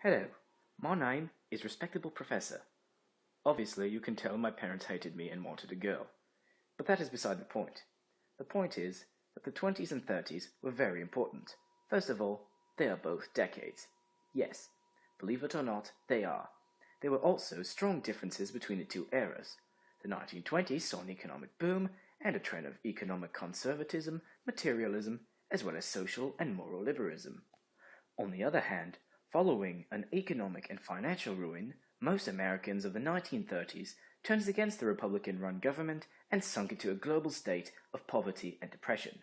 Hello, my name is Respectable Professor. Obviously, you can tell my parents hated me and wanted a girl. But that is beside the point. The point is that the 20s and 30s were very important. First of all, they are both decades. Yes, believe it or not, they are. There were also strong differences between the two eras. The 1920s saw an economic boom and a trend of economic conservatism, materialism, as well as social and moral liberalism. On the other hand, following an economic and financial ruin, most Americans of the 1930s turned against the Republican-run government and sunk into a global state of poverty and depression.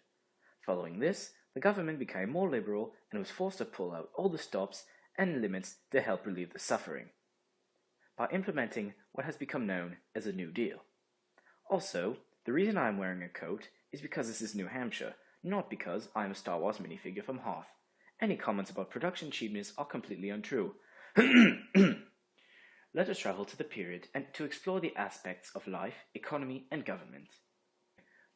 Following this, the government became more liberal and was forced to pull out all the stops and limits to help relieve the suffering, by implementing what has become known as a New Deal. Also, the reason I am wearing a coat is because this is New Hampshire, not because I am a Star Wars minifigure from Hoth. Any comments about production cheapness are completely untrue. Let us travel to the period and to explore the aspects of life, economy, and government.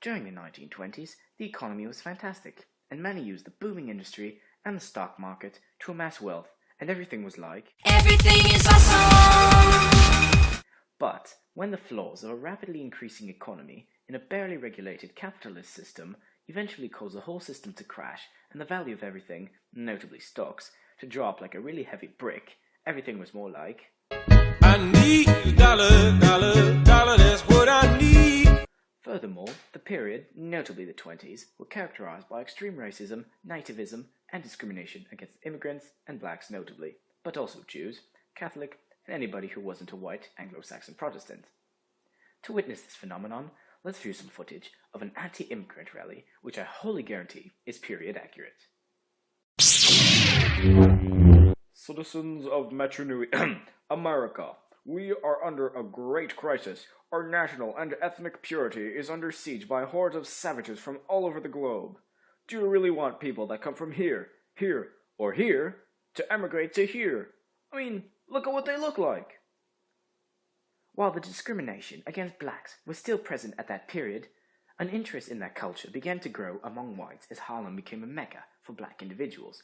During the 1920s, the economy was fantastic, and many used the booming industry and the stock market to amass wealth, and everything was like, everything is awesome! But when the flaws of a rapidly increasing economy in a barely regulated capitalist system eventually caused the whole system to crash and the value of everything, notably stocks, to drop like a really heavy brick, everything was more like, I need a dollar, that's what I need. Furthermore, the period, notably the 20s, were characterized by extreme racism, nativism, and discrimination against immigrants and blacks notably, but also Jews, Catholic, and anybody who wasn't a white Anglo-Saxon Protestant. To witness this phenomenon, let's view some footage of an anti-immigrant rally, which I wholly guarantee is period accurate. Citizens of Metro America, we are under a great crisis. Our national and ethnic purity is under siege by hordes of savages from all over the globe. Do you really want people that come from here, or here, to emigrate to here? I mean, look at what they look like. While the discrimination against blacks was still present at that period, an interest in that culture began to grow among whites as Harlem became a mecca for black individuals.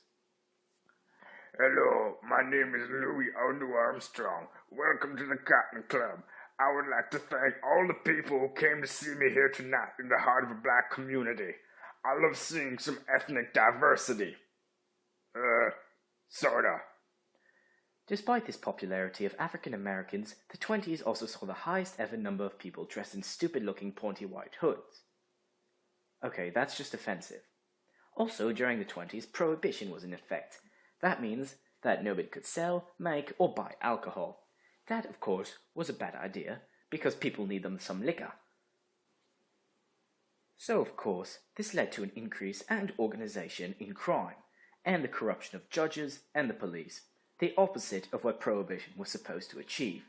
Hello, my name is Louis O'Neill Armstrong. Welcome to the Cotton Club. I would like to thank all the people who came to see me here tonight in the heart of a black community. I love seeing some ethnic diversity. Sorta. Despite this popularity of African Americans, the 20s also saw the highest ever number of people dressed in stupid-looking pointy white hoods. Okay, that's just offensive. Also, during the 20s, Prohibition was in effect. That means that nobody could sell, make, or buy alcohol. That, of course, was a bad idea, because people need them some liquor. So, of course, this led to an increase and organization in crime, and the corruption of judges and the police. The opposite of what Prohibition was supposed to achieve.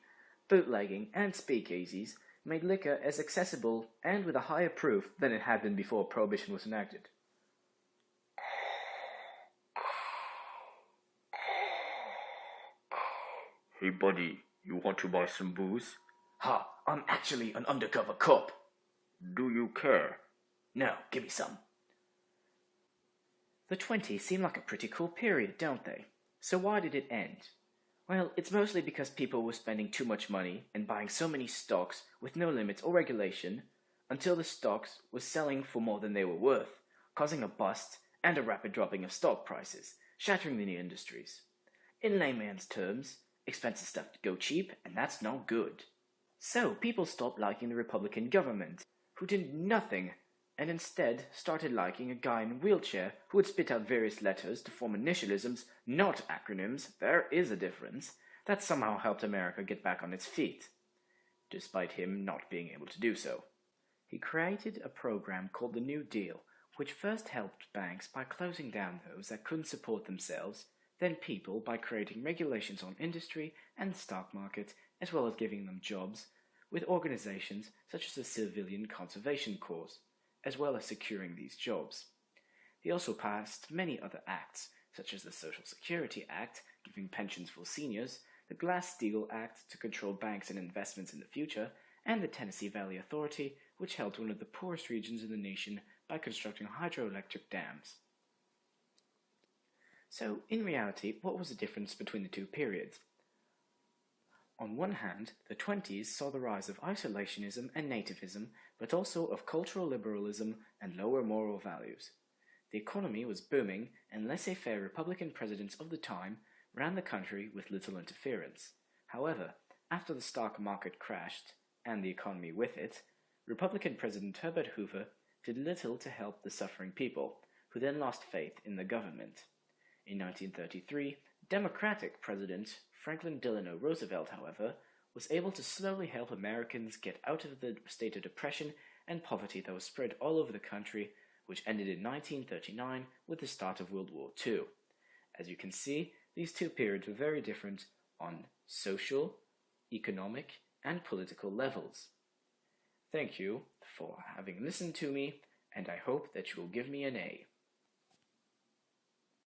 Bootlegging and speakeasies made liquor as accessible and with a higher proof than it had been before Prohibition was enacted. Hey buddy, you want to buy some booze? Ha, I'm actually an undercover cop. Do you care? No, give me some. The 20s seem like a pretty cool period, don't they? So why did it end? Well, it's mostly because people were spending too much money and buying so many stocks with no limits or regulation until the stocks were selling for more than they were worth, causing a bust and a rapid dropping of stock prices, shattering the new industries. In layman's terms, expensive stuff to go cheap, and that's not good. So people stopped liking the Republican government, who did nothing, and instead started liking a guy in a wheelchair who would spit out various letters to form initialisms, not acronyms, there is a difference, that somehow helped America get back on its feet, despite him not being able to do so. He created a program called the New Deal, which first helped banks by closing down those that couldn't support themselves, then people by creating regulations on industry and the stock market, as well as giving them jobs, with organizations such as the Civilian Conservation Corps, as well as securing these jobs. He also passed many other acts, such as the Social Security Act, giving pensions for seniors, the Glass-Steagall Act to control banks and investments in the future, and the Tennessee Valley Authority, which helped one of the poorest regions in the nation by constructing hydroelectric dams. So, in reality, what was the difference between the two periods? On one hand, the 20s saw the rise of isolationism and nativism, but also of cultural liberalism and lower moral values. The economy was booming, and laissez-faire Republican presidents of the time ran the country with little interference. However, after the stock market crashed, and the economy with it, Republican President Herbert Hoover did little to help the suffering people, who then lost faith in the government. In 1933, Democratic President Franklin Delano Roosevelt, however, was able to slowly help Americans get out of the state of depression and poverty that was spread all over the country, which ended in 1939 with the start of World War II. As you can see, these two periods were very different on social, economic, and political levels. Thank you for having listened to me, and I hope that you will give me an A.